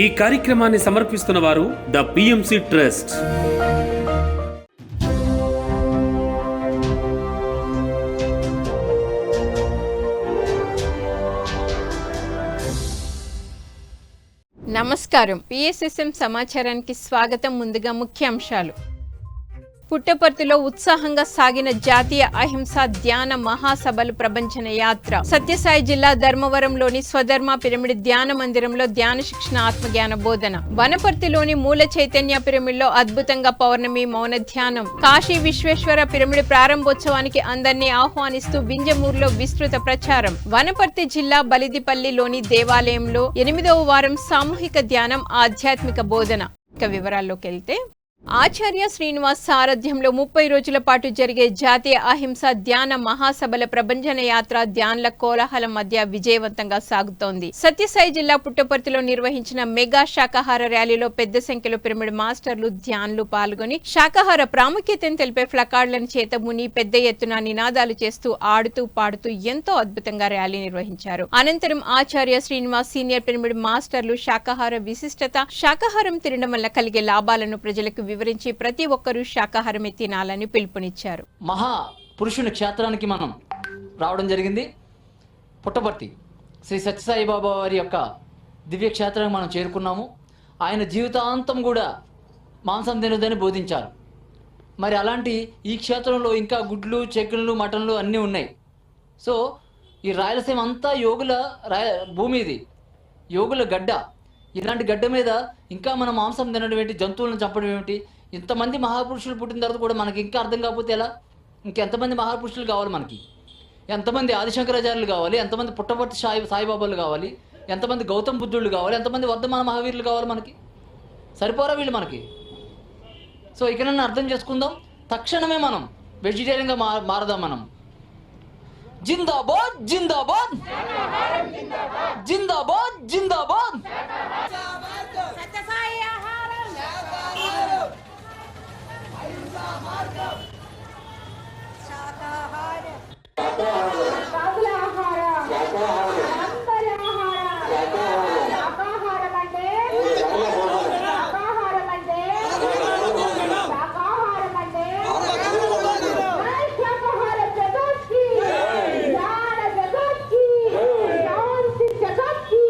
ఈ కార్యక్రమాన్ని సమర్పిస్తున్న వారు ద పిఎంసి ట్రస్ట్. నమస్కారం. పిఎస్ఎస్ఎం సమాచారానికి స్వాగతం. ముందుగా ముఖ్యాంశాలు. పుట్టపర్తిలో ఉత్సాహంగా సాగిన జాతీయ అహింసా ధ్యాన మహాసభలు ప్రభంజన యాత్ర. సత్యసాయి జిల్లా ధర్మవరంలోని స్వధర్మ పిరమిడ్ ధ్యాన మందిరంలో ధ్యాన శిక్షణ ఆత్మజ్ఞాన బోధన. వనపర్తిలోని మూల చైతన్య పిరమిడ్లో అద్భుతంగా పౌర్ణమి మౌన ధ్యానం. కాశీ విశ్వేశ్వర పిరమిడ్ ప్రారంభోత్సవానికి అందరినీ ఆహ్వానిస్తూ వింజమూరులో విస్తృత ప్రచారం. వనపర్తి జిల్లా బలిదిపల్లిలోని దేవాలయంలో 8వ వారం సామూహిక ధ్యానం ఆధ్యాత్మిక బోధన. ఇక వివరాల్లోకి వెళ్తే, ఆచార్య శ్రీనివాస్ సారథ్యంలో 30 రోజుల పాటు జరిగే జాతీయ అహింస ధ్యాన మహాసభల ప్రభంజన యాత్ర ధ్యాన్ల కోలాహలం మధ్య విజయవంతంగా సాగుతోంది. సత్యసాయి జిల్లా పుట్టపర్తిలో నిర్వహించిన మెగా శాకాహార ర్యాలీలో పెద్ద సంఖ్యలో పిరమిడ్ మాస్టర్లు ధ్యాన్లు పాల్గొని శాకాహార ప్రాముఖ్యతను తెలిపే ఫ్లకార్డులను చేతముని పెద్ద ఎత్తున నినాదాలు చేస్తూ ఆడుతూ పాడుతూ ఎంతో అద్భుతంగా ర్యాలీ నిర్వహించారు. అనంతరం ఆచార్య శ్రీనివాస్ సీనియర్ పిరమిడ్ మాస్టర్లు శాకాహార విశిష్టత, శాకాహారం తినడం వల్ల కలిగే లాభాలను ప్రజలకు వివరించి ప్రతి ఒక్కరూ శాకాహారమే తినాలని పిలుపునిచ్చారు. మహా పురుషుని క్షేత్రానికి మనం రావడం జరిగింది. పుట్టపర్తి శ్రీ సత్యసాయి బాబా వారి యొక్క దివ్య క్షేత్రానికి మనం చేరుకున్నాము. ఆయన జీవితాంతం కూడా మాంసం తినదని బోధించారు. మరి అలాంటి ఈ క్షేత్రంలో ఇంకా గుడ్లు, చికెన్లు, మటన్లు అన్నీ ఉన్నాయి. సో ఈ రాయలసీమ అంతా యోగుల భూమి, ఇది యోగుల గడ్డ. ఇలాంటి గడ్డ మీద ఇంకా మనం మాంసం తినడం ఏంటి, జంతువులను చంపడం ఏమిటి? ఇంతమంది మహాపురుషులు పుట్టిన తర్వాత కూడా మనకి ఇంకా అర్థం కాకపోతే ఎలా? ఇంకెంతమంది మహాపురుషులు కావాలి మనకి? ఎంతమంది ఆదిశంకరాచార్యులు కావాలి? ఎంతమంది పుట్టపర్తి సాయిబాబాలు కావాలి? ఎంతమంది గౌతమ్ బుద్ధుళ్ళు కావాలి? ఎంతమంది వర్ధమాన మహావీరులు కావాలి మనకి? సరిపోరా వీళ్ళు మనకి? సో ఇకనన్నా అర్థం చేసుకుందాం. తక్షణమే మనం వెజిటేరియన్గా మారదాం. మనం జిందాబాద్ జిందాబాద్ జిందాబాద్ జిందాబాద్. సత్యసాయి ఆహారం శాకాహారం కాకుల ఆహారం అందరి ఆహారం. శాకాహారం అంటే శాకాహారం అంటే శాకాహారం అంటే శాకాహార జగత్కి జ్ఞాన జగత్కి శాంతి జగత్కి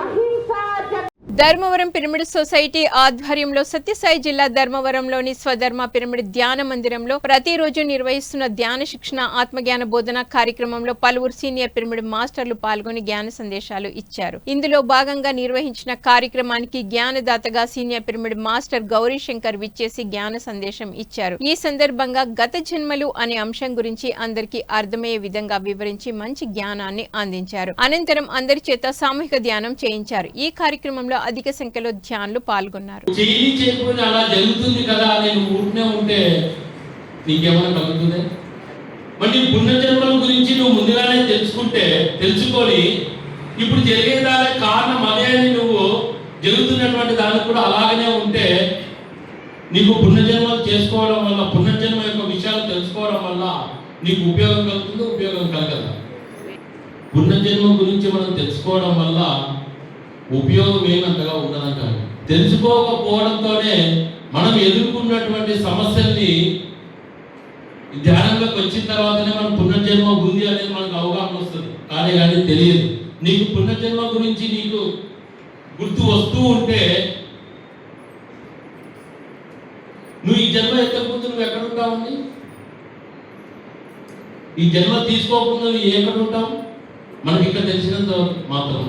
అహింసా జగత్. ధర్మవరం పిరమిడ్ సొసైటీ ఆధ్వర్యంలో సత్యసాయి జిల్లా ధర్మవరంలోని స్వధర్మ పిరమిడ్ ధ్యాన మందిరంలో ప్రతిరోజు నిర్వహిస్తున్న ధ్యాన శిక్షణ ఆత్మజ్ఞాన బోధన కార్యక్రమంలో పలువురు సీనియర్ పిరమిడ్ మాస్టర్లు పాల్గొని జ్ఞాన సందేశాలు ఇచ్చారు. ఇందులో భాగంగా నిర్వహించిన కార్యక్రమానికి జ్ఞానదాతగా senior pyramid master Gauri Shankar విచ్చేసి జ్ఞాన సందేశం ఇచ్చారు. ఈ సందర్భంగా గత జన్మలు అనే అంశం గురించి అందరికీ అర్థమయ్యే విధంగా వివరించి మంచి జ్ఞానాన్ని అందించారు. అనంతరం అందరి చేత సామూహిక ధ్యానం చేయించారు. ఈ కార్యక్రమంలో అధిక సంఖ్యలో ధ్యానులు పాల్గొన్నారు. అలా జరుగుతుంది కదా అని ఊరినే ఉంటే నీకేమైనా కలుగుతుంది? మరి పుణ్యజన్మల గురించి నువ్వు ముందుగానే తెలుసుకొని ఇప్పుడు జరిగేదానికి కారణం అదే అని నువ్వు జరుగుతున్నటువంటి దానికి కూడా అలాగనే ఉంటే నీకు పుణ్యజన్మలు చేసుకోవడం వల్ల, పుణ్యజన్మ యొక్క విషయాలు తెలుసుకోవడం వల్ల నీకు ఉపయోగం కలుగుతుందో ఉపయోగం కలగదు. పుణ్యజన్మ గురించి మనం తెలుసుకోవడం వల్ల ఉపయోగం ఏమంతగా ఉండదంటారు. తెలుసుకోకపోవడంతోనే మనం ఎదుర్కొన్నటువంటి సమస్యల్ని ధ్యానంలోకి వచ్చిన తర్వాతనే మనం పునర్జన్మ ఉంది అనేది మనకు అవగాహన వస్తుంది. కానీ తెలియదు. నీకు పునర్జన్మ గురించి నీకు గుర్తు వస్తూ ఉంటే నువ్వు ఈ జన్మ ఎక్కకపోతే నువ్వు ఎక్కడ ఉంటావు? ఈ జన్మ తీసుకోకుండా నువ్వు ఎక్కడ ఉంటావు? మనకి ఇక్కడ తెలిసినంత మాత్రం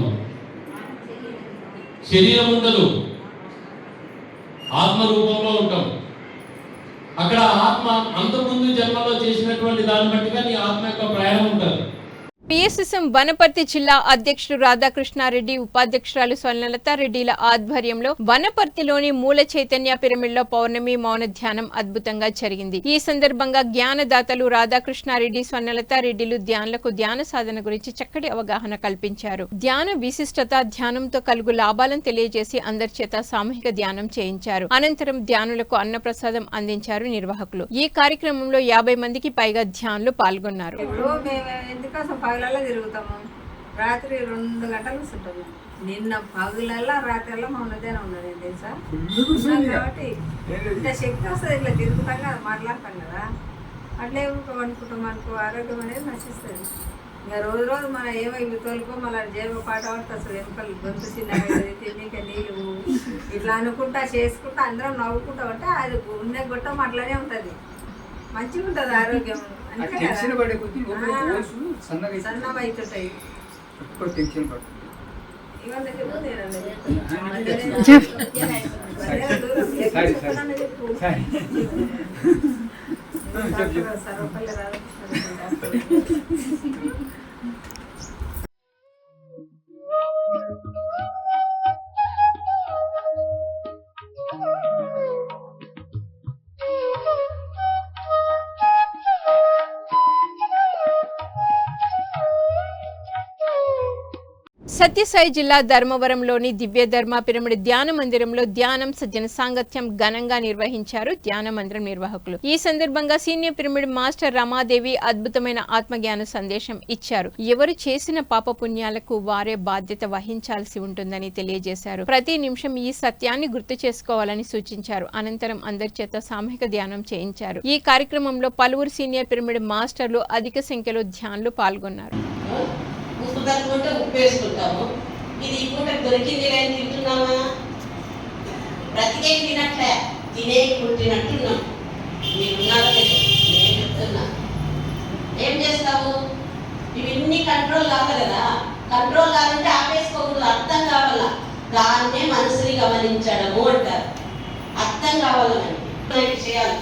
శరీరం ఉండదు, ఆత్మ రూపంలో ఉంటాం. అక్కడ ఆత్మ అంతకుముందు జన్మలో చేసినటువంటి దాన్ని బట్టిగా నీ ఆత్మ యొక్క ప్రయాణం ఉంటుంది. పిఎస్ఎస్ఎం వనపర్తి జిల్లా అధ్యక్షుడు రాధాకృష్ణారెడ్డి, ఉపాధ్యక్షురాలు స్వర్ణలతారెడ్డిల ఆధ్వర్యంలో వనపర్తిలోని మూల చైతన్య పిరమిడ్లో పౌర్ణమి మౌన ధ్యానం అద్భుతంగా జరిగింది. ఈ సందర్భంగా జ్ఞానదాతలు రాధాకృష్ణారెడ్డి, స్వర్ణలతారెడ్డిలు ధ్యానులకు ధ్యాన సాధన గురించి చక్కటి అవగాహన కల్పించారు. ధ్యాన విశిష్టత, ధ్యానంతో కలుగు లాభాలను తెలియజేసి అందరి చేత సామూహిక ధ్యానం చేయించారు. అనంతరం ధ్యానులకు అన్నప్రసాదం అందించారు నిర్వాహకులు. ఈ కార్యక్రమంలో 50 మందికి పైగా ధ్యానులు పాల్గొన్నారు. పగలల్లో తిరుగుతాము, రాత్రి 2 గంటలు కూర్చుంటాము. నిన్న పగులల్లా రాత్రల్లా మా ఉన్నదేనా ఉన్నది తెలుసా కాబట్టి ఇంత శక్తి వస్తుంది ఇట్లా తిరుగుతాం కదా మాట్లాడతాం కదా అట్లే అనుకుంటాం మనకు ఆరోగ్యం అనేది నశిస్తుంది. ఇంకా రోజు రోజు మన ఏమో ఇవి తోలుకో మళ్ళీ జేబు పాట పడితే అసలు ఎముకలు గొంతు చిన్నగా తిండిక నీళ్ళు ఇట్లా అనుకుంటా చేసుకుంటా అందరం నవ్వుకుంటా ఉంటే అది ఉన్న గొట్టం అట్లానే ఉంటుంది, మంచిగా ఉంటుంది ఆరోగ్యం. అంతే కదా సన్నగా అవుతుంటాయి. ఇవన్నీ చెప్పు సర్వపల్లి రాధాకృష్ణ. సత్యసాయి జిల్లా ధర్మవరంలోని దివ్య ధర్మ పిరమిడ్ ధ్యాన మందిరంలో ధ్యానం సజ్జన సాంగత్యం ఘనంగా నిర్వహించారు ధ్యాన మందిరం నిర్వాహకులు. ఈ సందర్భంగా సీనియర్ పిరమిడ్ మాస్టర్ రమాదేవి అద్భుతమైన ఆత్మజ్ఞాన సందేశం ఇచ్చారు. ఎవరు చేసిన పాపపుణ్యాలకు వారే బాధ్యత వహించాల్సి ఉంటుందని తెలియజేశారు. ప్రతి నిమిషం ఈ సత్యాన్ని గుర్తు చేసుకోవాలని సూచించారు. అనంతరం అందరి చేత సామూహిక ధ్యానం చేయించారు. ఈ కార్యక్రమంలో పలువురు సీనియర్ పిరమిడ్ మాస్టర్లు అధిక సంఖ్యలో ధ్యానులు పాల్గొన్నారు. ఉప్పు తక్కువంటే ఉప్పు వేసుకుంటాము. ఇది ఈ పూట దొరికింది లేని తింటున్నామా? బ్రతికే తినట్లే, తినే పుట్టినట్టున్నాం. మీరున్నారో లేదు, నేను చెప్తున్నా. ఏం చేస్తావు? ఇవన్నీ కంట్రోల్ కావాలి కదా. కంట్రోల్ కావాలంటే ఆపేసుకోకూడదు, అర్థం కావాలా. దాన్నే మనసుని గమనించడము అంటారు. అర్థం కావాలని విషయాలు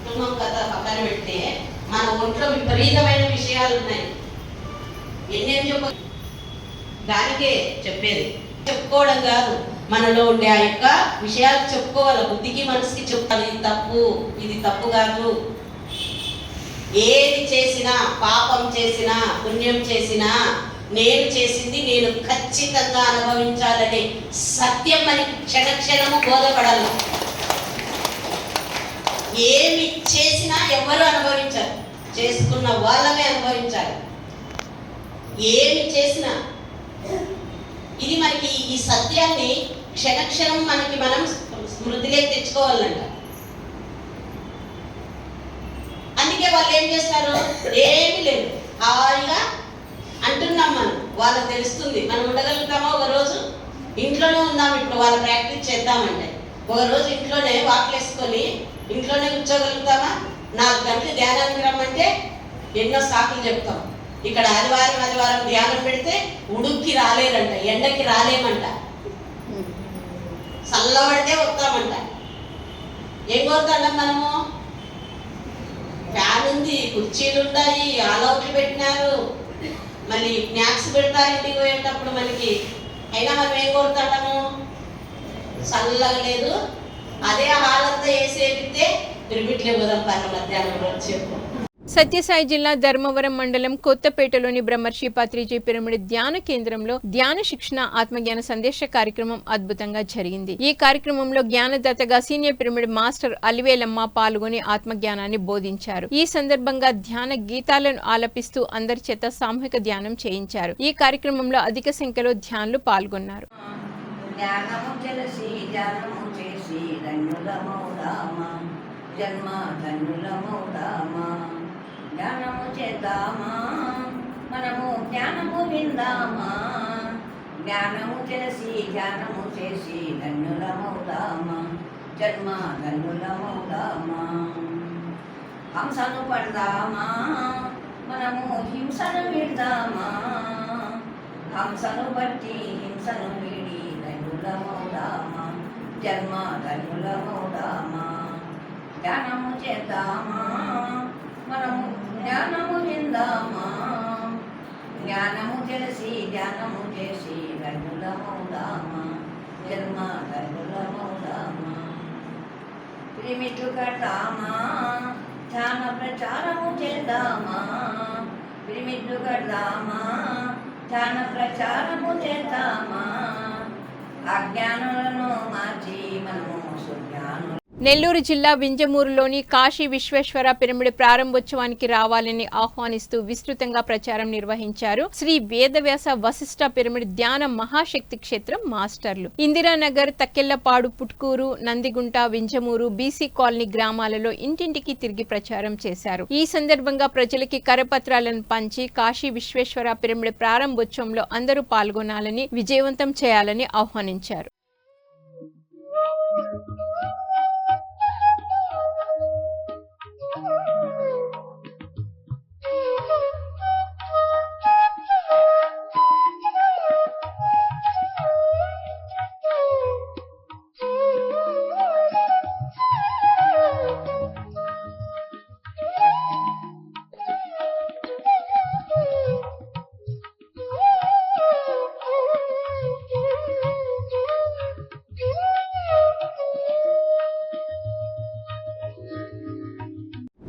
కుటుంబం కథ పక్కన పెడితే మన ఒంట్లో విపరీతమైన విషయాలు ఉన్నాయి. ఎన్నేం చెప్ప దానికే చెప్పేది, చెప్పుకోవడం కాదు, మనలో ఉండే ఆ యొక్క విషయాలు చెప్పుకోవాలి. బుద్ధికి మనసుకి చెప్పాలి. ఇది తప్పు, ఇది తప్పు కాదు. ఏది చేసినా, పాపం చేసినా పుణ్యం చేసినా నేను చేసింది నేను ఖచ్చితంగా అనుభవించాలనే సత్యం మనకి క్షణక్షణము బోధపడాలి. ఏమి చేసినా ఎవరు అనుభవించారు, చేసుకున్న వాళ్ళమే అనుభవించాలి. ఏమి చేసినా ఇది మనకి ఈ సత్యాన్ని క్షణక్షణం మనకి మనం స్మృతిలోకి తెచ్చుకోవాలంట. అందుకే వాళ్ళు ఏం చేస్తారు? ఏమీ లేదు, హాయిగా అంటున్నాం. మనం వాళ్ళకి తెలుస్తుంది. మనం ఉండగలుగుతామా? ఒక రోజు ఇంట్లోనే ఉందాం, ఇప్పుడు వాళ్ళ ప్రాక్టీస్ చేద్దామంటే ఒక రోజు ఇంట్లోనే వాకిలేసుకొని ఇంట్లోనే కూర్చోగలుగుతామా? 4 గంటలు ధ్యానానికి రమ్మంటే ఎన్నో సాకులు చెప్తాం. ఇక్కడ ఆదివారం ధ్యానం పెడితే ఉడుక్కి రాలేదంట, ఎండకి రాలేమంట, చల్లబడితే వస్తామంట. ఏం కోరుతాం మనము? ఫ్యాన్ ఉంది, కుర్చీలు ఉన్నాయి, ఆల్అవుట్లు పెట్టినారు, మళ్ళీ స్నాక్స్ పెడతారు ఇంటికి పోయేటప్పుడు మనకి. అయినా మనం ఏం కోరుతాము? చల్లగా లేదు. అదే హాలంతా వేసేపితే పిరిమిట్లే పోదాం పర్ల మధ్యాహ్నం వచ్చేపు. సత్యసాయి జిల్లా ధర్మవరం మండలం కొత్తపేటలోని బ్రహ్మర్షి పత్రిజీ పిరమిడ్ ధ్యాన కేంద్రంలో ధ్యాన శిక్షణ ఆత్మజ్ఞాన సందేశ కార్యక్రమం అద్భుతంగా జరిగింది. ఈ కార్యక్రమంలో జ్ఞానదాతగా సీనియర్ పిరమిడ్ మాస్టర్ అలివేలమ్మ పాల్గొని ఆత్మజ్ఞానాన్ని బోధించారు. ఈ సందర్భంగా ధ్యాన గీతాలను ఆలపిస్తూ అందరి చేత సామూహిక ధ్యానం చేయించారు. ఈ కార్యక్రమంలో అధిక సంఖ్యలో ధ్యానులు పాల్గొన్నారు. జ్ఞానము చేద్దామా, మనము జ్ఞానము విందామా, జ్ఞానము తెలిసి ధ్యానము చేసి ధన్యులమవుదామా, జన్మ ధన్యులమవుదామా. హంసను పడదామా, మనము హింసను విడదామా, హంసను బట్టి హింసను వీడి ధన్యులమవుదామా, జన్మ ధన్యులమవుదామా. జ్ఞానము చేద్దామా, మనము జ్ఞానము విందామా, జ్ఞానము తెలిసి ధ్యానము చేసి ధన్యులమవుదామా, జన్మ ధన్యులమవుదామా. పిరిమిట్లు కడదామా, ధ్యాన ప్రచారము చేద్దామా, పిరిమిట్లు కడదామా, ధ్యాన ప్రచారము చేద్దామా. అజ్ఞానులను మార్చి మనము సుజ్ఞానులు నెల్లూరు జిల్లా వింజమూరులోని కాశీ విశ్వేశ్వర పిరమిడ్ ప్రారంభోత్సవానికి రావాలని ఆహ్వానిస్తూ విస్తృతంగా ప్రచారం నిర్వహించారు శ్రీ వేదవ్యాస వశిష్ఠ పిరమిడ్ ధ్యాన మహాశక్తి క్షేత్రం మాస్టర్లు. ఇందిరానగర్, తక్కెళ్లపాడు, పుట్కూరు, నందిగుంట, వింజమూరు, బీసీ కాలనీ గ్రామాలలో ఇంటింటికి తిరిగి ప్రచారం చేశారు. ఈ సందర్భంగా ప్రజలకి కరపత్రాలను పంచి కాశీ విశ్వేశ్వర పిరమిడ్ ప్రారంభోత్సవంలో అందరూ పాల్గొనాలని, విజయవంతం చేయాలని ఆహ్వానించారు.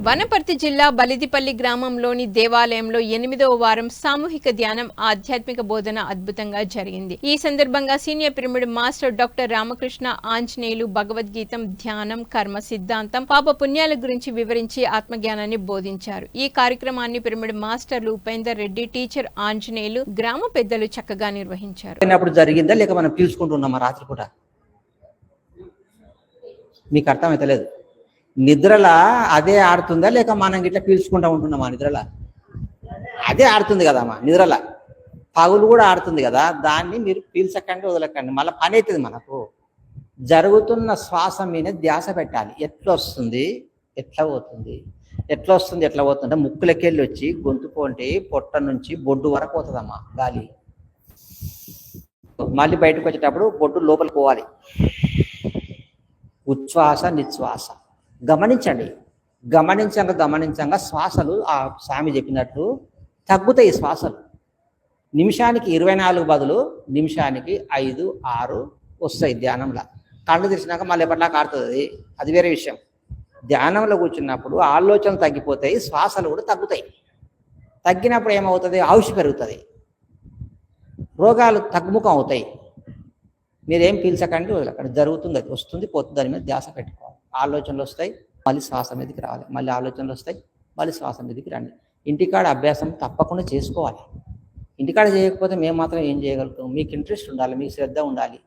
వనపర్తి జిల్లా బలిదిపల్లి గ్రామంలోని దేవాలయంలో 8వ వారం సామూహిక ధ్యానం, ఆధ్యాత్మిక బోధన అద్భుతంగా జరిగింది. ఈ సందర్భంగా senior pyramid master doctor Ramakrishna Anjaneyulu భగవద్గీతం, ధ్యానం, కర్మ సిద్ధాంతం, పాప పుణ్యాల గురించి వివరించి ఆత్మజ్ఞానాన్ని బోధించారు. ఈ కార్యక్రమాన్ని పిరమిడ్ మాస్టర్లు ఉపేందర్ రెడ్డి, టీచర్ ఆంజనేయులు, గ్రామ పెద్దలు చక్కగా నిర్వహించారు. జరిగిందా లేక మనం పీల్చుకుంటున్నామా రాత్రి పూట? మీకు అర్థమైతలేదు. నిద్రలా అదే ఆడుతుందా లేక మనం గిట్లా పీల్చుకుంటా ఉంటున్నామా? నిద్రలా అదే ఆడుతుంది కదమ్మా. నిద్రలా పగులు కూడా ఆడుతుంది కదా. దాన్ని మీరు పీల్చకండి, వదలకండి. మళ్ళీ పని అవుతుంది. మనకు జరుగుతున్న శ్వాస మీద ధ్యాస పెట్టాలి. ఎట్లా వస్తుంది, ఎట్లా పోతుంది, ఎట్లా వస్తుంది, ఎట్లా పోతుంటే ముక్కులకెళ్ళి వచ్చి గొంతు పోంటి పొట్ట నుంచి బొడ్డు వరకు పోతుందమ్మా గాలి. మళ్ళీ బయటకు వచ్చేటప్పుడు బొడ్డు లోపలికి పోవాలి. ఉచ్ఛ్వాస నిశ్వాస గమనించండి. గమనించంగా శ్వాసలు ఆ స్వామి చెప్పినట్లు తగ్గుతాయి. శ్వాసలు నిమిషానికి 24 బదులు నిమిషానికి 5, 6 వస్తాయి ధ్యానంలో. కళ్ళు తెరిచినాక మళ్ళీ ఎప్పటిలా కాడుతుంది, అది వేరే విషయం. ధ్యానంలో కూర్చున్నప్పుడు ఆలోచనలు తగ్గిపోతాయి, శ్వాసలు కూడా తగ్గుతాయి. తగ్గినప్పుడు ఏమవుతుంది? ఆయుష్ పెరుగుతుంది, రోగాలు తగ్గుముఖం అవుతాయి. మీరేం పీల్చకండి, వదలకండి. జరుగుతుంది, అది వస్తుంది, పోతుంది. దాని మీద ధ్యాస పెట్టుకోవాలి. ఆలోచనలు వస్తాయి, మళ్ళీ శ్వాస మీదకి రావాలి. మళ్ళీ ఆలోచనలు వస్తాయి, మళ్ళీ శ్వాస మీదకి రండి. ఇంటికాడ అభ్యాసం తప్పకుండా చేసుకోవాలి. ఇంటికాడ చేయకపోతే మేము మాత్రం ఏం చేయగలుగుతాం? మీకు ఇంట్రెస్ట్ ఉండాలి, మీకు శ్రద్ధ ఉండాలి.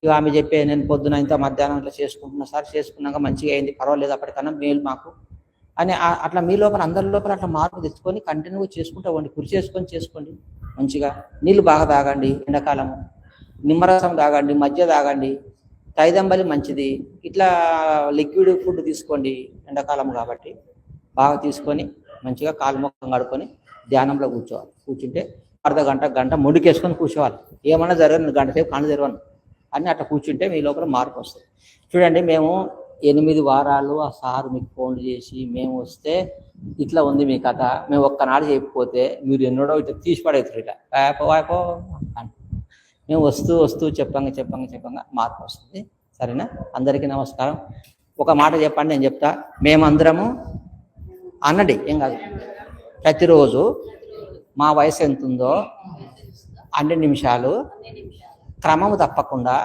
ఇక ఆమె చెప్పే నేను పొద్దున ఇంత మధ్యాహ్నం ఇట్లా చేసుకుంటున్నా సార్, చేసుకున్నాక మంచిగా అయింది, పర్వాలేదు, అప్పటికన్నా మేలు మాకు అని అట్లా మీ లోపల, అందరి లోపల అట్లా మార్పు తెచ్చుకొని కంటిన్యూగా చేసుకుంటూ వండి కుర్చీ చేసుకొని చేసుకోండి. మంచిగా నీళ్ళు బాగా తాగండి, ఎండాకాలము నిమ్మరసం తాగండి, మజ్జిగ తాగండి, తైదంబలి మంచిది. ఇట్లా లిక్విడ్ ఫుడ్ తీసుకోండి, ఎండాకాలం కాబట్టి బాగా తీసుకొని మంచిగా కాలు మొక్కం కడుక్కొని ధ్యానంలో కూర్చోవాలి. కూర్చుంటే అర్ధ గంట, గంట ముడికేసుకొని కూర్చోవాలి. ఏమన్నా జరగదు, గంట సేపు కళ్ళు తెరవను అని అట్లా కూర్చుంటే మీ లోపల మార్పు వస్తుంది. చూడండి, మేము 8 వారాలు ఆ సారు మీకు ఫోన్ చేసి మేము వస్తే ఇట్లా ఉంది మీ కథ, మేము ఒక్కనాడు చెప్పిపోతే మీరు ఎన్నడో ఇట్లా తీసి పడేస్తారు. ఇట్లా వాయపో అని మేము వస్తూ చెప్పంగా మార్పు వస్తుంది. సరేనా? అందరికీ నమస్కారం. ఒక మాట చెప్పండి, నేను చెప్తా. మేమందరము అనండి, ఏం కాదు. ప్రతిరోజు మా వయసు ఎంత ఉందో 2 నిమిషాలు క్రమము తప్పకుండా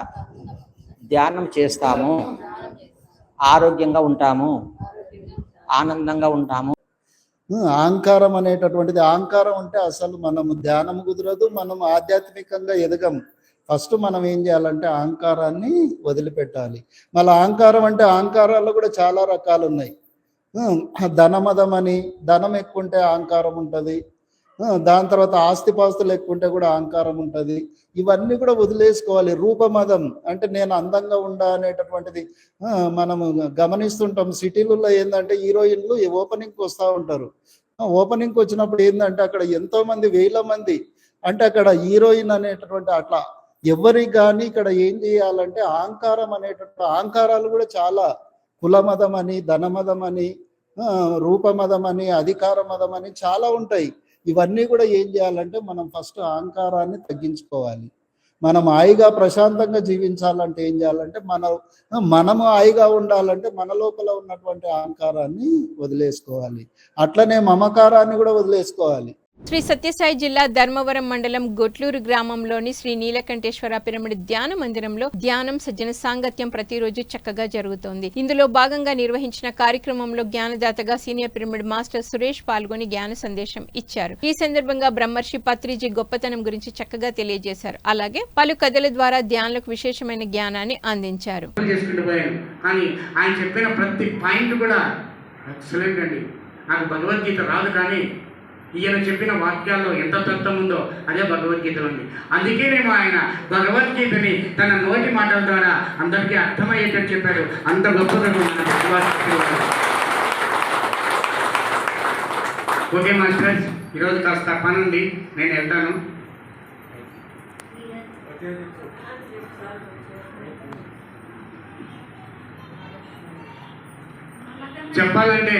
ధ్యానం చేస్తాము. ఆరోగ్యంగా ఉంటాము, ఆనందంగా ఉంటాము. అహంకారం అనేటటువంటిది, అహంకారం అంటే అసలు మనము ధ్యానం కుదరదు, మనం ఆధ్యాత్మికంగా ఎదగము. ఫస్ట్ మనం ఏం చేయాలంటే అహంకారాన్ని వదిలిపెట్టాలి. మళ్ళీ అహంకారం అంటే అహంకారాల్లో కూడా చాలా రకాలు ఉన్నాయి. ధనమదం అని, ధనం ఎక్కువ ఉంటే అహంకారం ఉంటుంది. దాని తర్వాత ఆస్తిపాస్తులు ఎక్కువ ఉంటే కూడా అహంకారం ఉంటుంది. ఇవన్నీ కూడా వదిలేసుకోవాలి. రూపమదం అంటే నేను అందంగా ఉండా అనేటటువంటిది మనము గమనిస్తుంటాం. సిటీలలో ఏంటంటే హీరోయిన్లు ఓపెనింగ్కి వస్తూ ఉంటారు. ఓపెనింగ్కి వచ్చినప్పుడు ఏంటంటే అక్కడ ఎంతో మంది, వేల మంది, అంటే అక్కడ హీరోయిన్ అనేటటువంటి అట్లా ఎవరికి కానీ ఇక్కడ ఏం చేయాలంటే అహంకారం అనేటటువంటి అహంకారాలు కూడా చాలా, కులమదం అని, ధనమదం అని, రూపమదం అని, అధికార మదం అని చాలా ఉంటాయి. ఇవన్నీ కూడా ఏం చేయాలంటే మనం ఫస్ట్ అహంకారాన్ని తగ్గించుకోవాలి. మనం హాయిగా ప్రశాంతంగా జీవించాలంటే ఏం చేయాలంటే మనము హాయిగా ఉండాలంటే మన లోపల ఉన్నటువంటి అహంకారాన్ని వదిలేసుకోవాలి. అట్లనే మమకారాన్ని కూడా వదిలేసుకోవాలి. శ్రీ సత్యసాయి జిల్లా ధర్మవరం మండలం గొట్లూరు గ్రామంలోని శ్రీ నీలకంఠేశ్వర పిరమిడ్ ధ్యాన మందిరంలో ధ్యానం సజ్జన సాంగత్యం ప్రతిరోజు చక్కగా జరుగుతోంది. ఇందులో భాగంగా నిర్వహించిన కార్యక్రమంలో జ్ఞానదాతగా సీనియర్ పిరమిడ్ మాస్టర్ సురేష్ పాల్గొని జ్ఞాన సందేశం ఇచ్చారు. ఈ సందర్భంగా బ్రహ్మర్షి పత్రిజీ గొప్పతనం గురించి చక్కగా తెలియజేశారు. అలాగే పలు కథల ద్వారా ధ్యానులకు విశేషమైన జ్ఞానాన్ని అందించారు. కానీ ఆయన చెప్పిన ప్రతి పాయింట్ కూడా ఎక్సలెంట్ అండి. నాకు భగవద్గీత రాదు, కానీ ఈయన చెప్పిన వాక్యాల్లో ఎంత తత్వం ఉందో అదే భగవద్గీతలో ఉంది. అందుకేనేమో ఆయన భగవద్గీతని తన నోటి మాటల ద్వారా అందరికీ అర్థమయ్యేటట్టు చెప్పాడు. అంత గొప్పగా ఓకే మాస్టర్స్, ఈరోజు కాస్త పని ఉంది, నేను వెళ్తాను. చెప్పాలంటే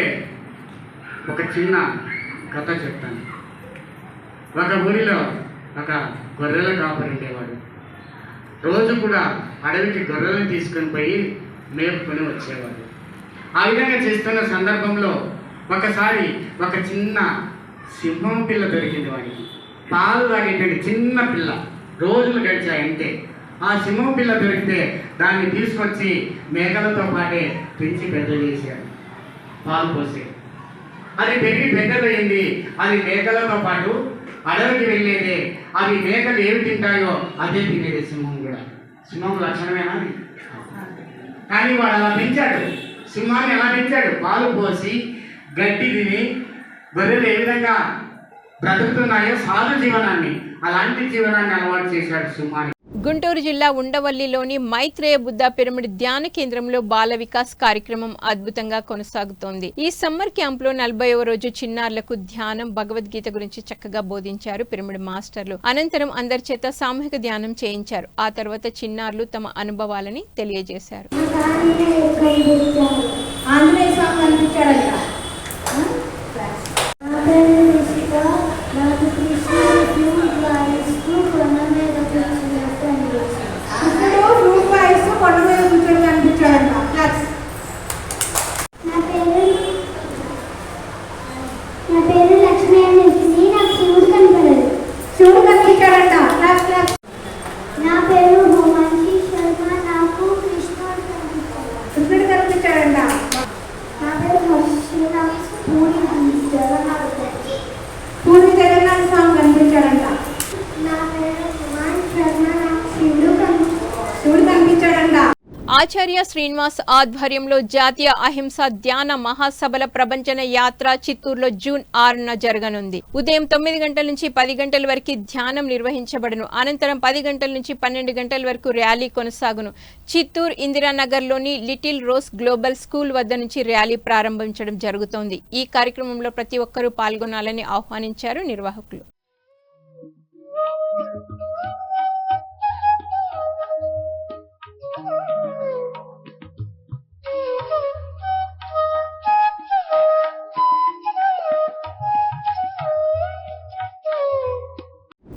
ఒక చిన్న కథ చెప్తాను. ఒక ఊరిలో ఒక గొర్రెల కాపరి ఉండేవాడు. రోజు కూడా అడవికి గొర్రెలను తీసుకొని పోయి మేపుకొని వచ్చేవాడు. ఆ విధంగా చేస్తున్న సందర్భంలో ఒకసారి ఒక చిన్న సింహం పిల్ల దొరికింది వాడికి. పాలు తాగేటువంటి చిన్న పిల్ల. రోజులు గడిచాయంటే ఆ సింహం పిల్ల దొరికితే దాన్ని తీసుకొచ్చి మేకలతో పాటే పెంచి పెద్ద చేశాడు. పాలు పోసే అది పెరిగి పెద్దదయ్యింది. అది మేకలతో పాటు అడవికి వెళ్ళేదే. అవి మేకలు ఏమి తింటాయో అదే తినేది సింహం కూడా. సింహం లక్షణమేనా? కానీ వాడు అలా పెంచాడు. సింహాన్ని ఎలా పెంచాడు? పాలు పోసి గడ్డి తిని గొర్రెలు ఏ విధంగా బ్రతుకుతున్నాయో సాధు జీవనాన్ని, అలాంటి జీవనాన్ని అలవాటు చేశాడు సింహాన్ని. గుంటూరు జిల్లా ఉండవల్లిలోని మైత్రేయ బుద్ధ పిరమిడ్ ధ్యాన కేంద్రంలో బాల వికాస్ కార్యక్రమం అద్భుతంగా కొనసాగుతోంది. ఈ సమ్మర్ క్యాంప్ లో 40వ రోజు చిన్నారులకు ధ్యానం, భగవద్గీత గురించి చక్కగా బోధించారు పిరమిడ్ మాస్టర్లు. అనంతరం అందరి చేత సామూహిక ధ్యానం చేయించారు. ఆ తర్వాత చిన్నారులు తమ అనుభవాలని తెలియజేశారు. ఆచార్య శ్రీనివాస్ ఆధ్వర్యంలో జాతీయ అహింస ధ్యాన మహాసభల ప్రభంజన యాత్ర చిత్తూరులో జూన్ 6న జరగనుంది. ఉదయం 9 గంటల నుంచి 10 గంటల వరకు ధ్యానం నిర్వహించబడును. అనంతరం 10 గంటల నుంచి 12 గంటల వరకు ర్యాలీ కొనసాగును. చిత్తూరు ఇందిరానగర్లోని లిటిల్ రోజ్ గ్లోబల్ స్కూల్ వద్ద నుంచి ర్యాలీ ప్రారంభించడం జరుగుతోంది. ఈ కార్యక్రమంలో ప్రతి ఒక్కరూ పాల్గొనాలని ఆహ్వానించారు నిర్వాహకులు.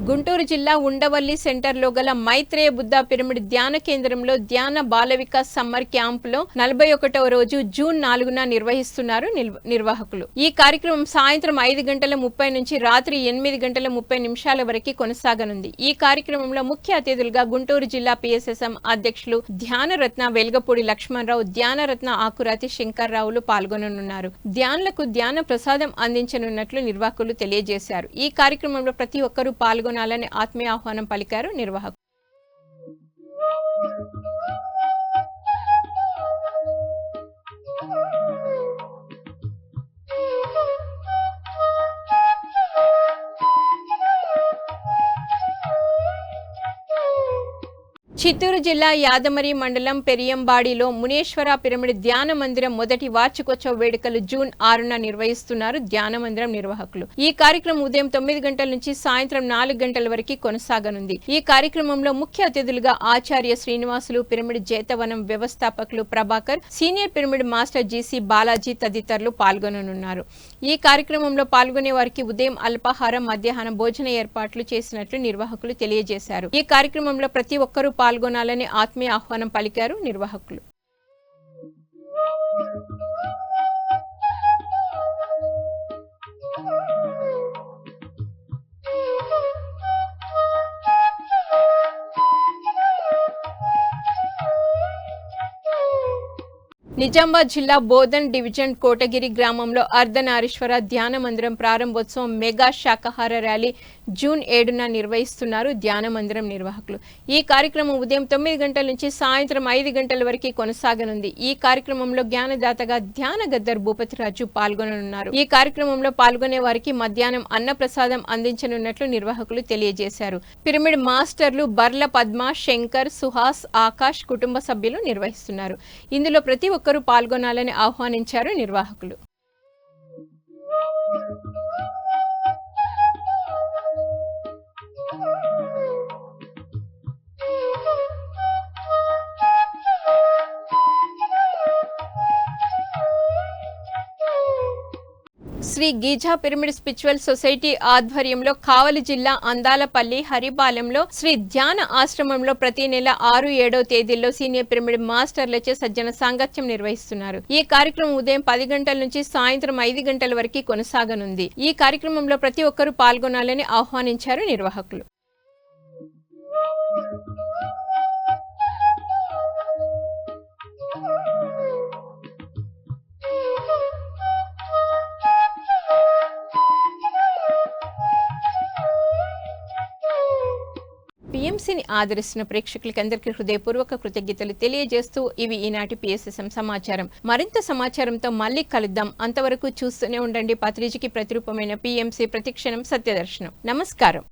గుంటూరు జిల్లా ఉండవల్లి సెంటర్లో గల మైత్రేయ బుద్ధ పిరమిడ్ ధ్యాన కేంద్రంలో ధ్యాన బాల వికాస్ సమ్మర్ క్యాంపులో 41వ రోజు జూన్ 4న నిర్వహిస్తున్నారు నిర్వాహకులు. ఈ కార్యక్రమం సాయంత్రం 5:30 నుంచి రాత్రి 8:30 వరకు కొనసాగనుంది. ఈ కార్యక్రమంలో ముఖ్య అతిథులుగా గుంటూరు జిల్లా పిఎస్ఎస్ఎం అధ్యక్షులు ధ్యానరత్న వెల్గపూడి లక్ష్మణరావు, ధ్యానరత్న ఆకురాతి శంకర్రావులు పాల్గొననున్నారు. ధ్యానులకు ధ్యాన ప్రసాదం అందించనున్నట్లు నిర్వాహకులు తెలియజేశారు. ఈ కార్యక్రమంలో ప్రతి ఒక్కరూ పాల్గొనాలని ఆత్మీయ ఆహ్వానం పలికారు నిర్వాహకులు. చిత్తూరు జిల్లా యాదమరి మండలం పెరియంబాడిలో మునేశ్వర పిరమిడ్ ధ్యాన మందిరం మొదటి వార్షికోత్సవ వేడుకలు జూన్ 6న నిర్వహిస్తున్నారు ధ్యాన మందిరం నిర్వాహకులు. ఈ కార్యక్రమం ఉదయం 9 గంటల నుంచి సాయంత్రం 4 గంటల వరకు కొనసాగనుంది. ఈ కార్యక్రమంలో ముఖ్య అతిథులుగా ఆచార్య శ్రీనివాసులు, పిరమిడ్ జేతవనం వ్యవస్థాపకులు Prabhakar, senior pyramid master GC Balaji తదితరులు పాల్గొననున్నారు. ఈ కార్యక్రమంలో పాల్గొనే వారికి ఉదయం అల్పాహారం, మధ్యాహ్నం భోజన ఏర్పాట్లు చేసినట్లు నిర్వాహకులు తెలియజేశారు. ఈ కార్యక్రమంలో ప్రతి ఒక్కరూ పాల్గొనాలని ఆత్మీయ ఆహ్వానం పలికారు నిర్వాహకులు. నిజామాబాద్ జిల్లా బోధన్ డివిజన్ కోటగిరి గ్రామంలో అర్ధనారీశ్వర ధ్యాన మందిరం ప్రారంభోత్సవం మెగా శాకాహార ర్యాలీ జూన్ 7న నిర్వహిస్తున్నారు ధ్యాన మందిరం నిర్వాహకులు. ఈ కార్యక్రమం ఉదయం 9 గంటల నుంచి సాయంత్రం 5 గంటల వరకు కొనసాగనుంది. ఈ కార్యక్రమంలో జ్ఞానదాతగా ధ్యాన గద్దర్ భూపతిరాజు పాల్గొననున్నారు. ఈ కార్యక్రమంలో పాల్గొనే వారికి మధ్యాహ్నం అన్నప్రసాదం అందించనున్నట్లు నిర్వాహకులు తెలియజేశారు. పిరమిడ్ మాస్టర్లు బర్ల పద్మ, శంకర్, సుహాస్, ఆకాష్ కుటుంబ సభ్యులు నిర్వహిస్తున్నారు. ఇందులో ప్రతి ఒక్కరూ పాల్గొనాలని ఆహ్వానించారు నిర్వాహకులు. Shri Giza pyramid spiritual society ఆధ్వర్యంలో కావలి జిల్లా అందాలపల్లి హరిపాలెంలో శ్రీ ధ్యాన ఆశ్రమంలో ప్రతి నెల 6, 7వ తేదీల్లో సీనియర్ పిరమిడ్ మాస్టర్లచే సజ్జన సాంగత్యం నిర్వహిస్తున్నారు. ఈ కార్యక్రమం ఉదయం 10 గంటల నుంచి సాయంత్రం 5 గంటల వరకు కొనసాగనుంది. ఈ కార్యక్రమంలో ప్రతి ఒక్కరూ పాల్గొనాలని ఆహ్వానించారు నిర్వాహకులు. పిఎంసిని ఆదరిస్తున్న ప్రేక్షకులకందరికీ హృదయపూర్వక కృతజ్ఞతలు తెలియజేస్తూ ఇవి ఈనాటి పిఎస్ఎస్ఎం సమాచారం. మరింత సమాచారంతో మళ్ళీ కలుద్దాం. అంతవరకు చూస్తూనే ఉండండి పత్రిజకి ప్రతిరూపమైన పిఎంసి ప్రతిక్షణం సత్యదర్శనం. నమస్కారం.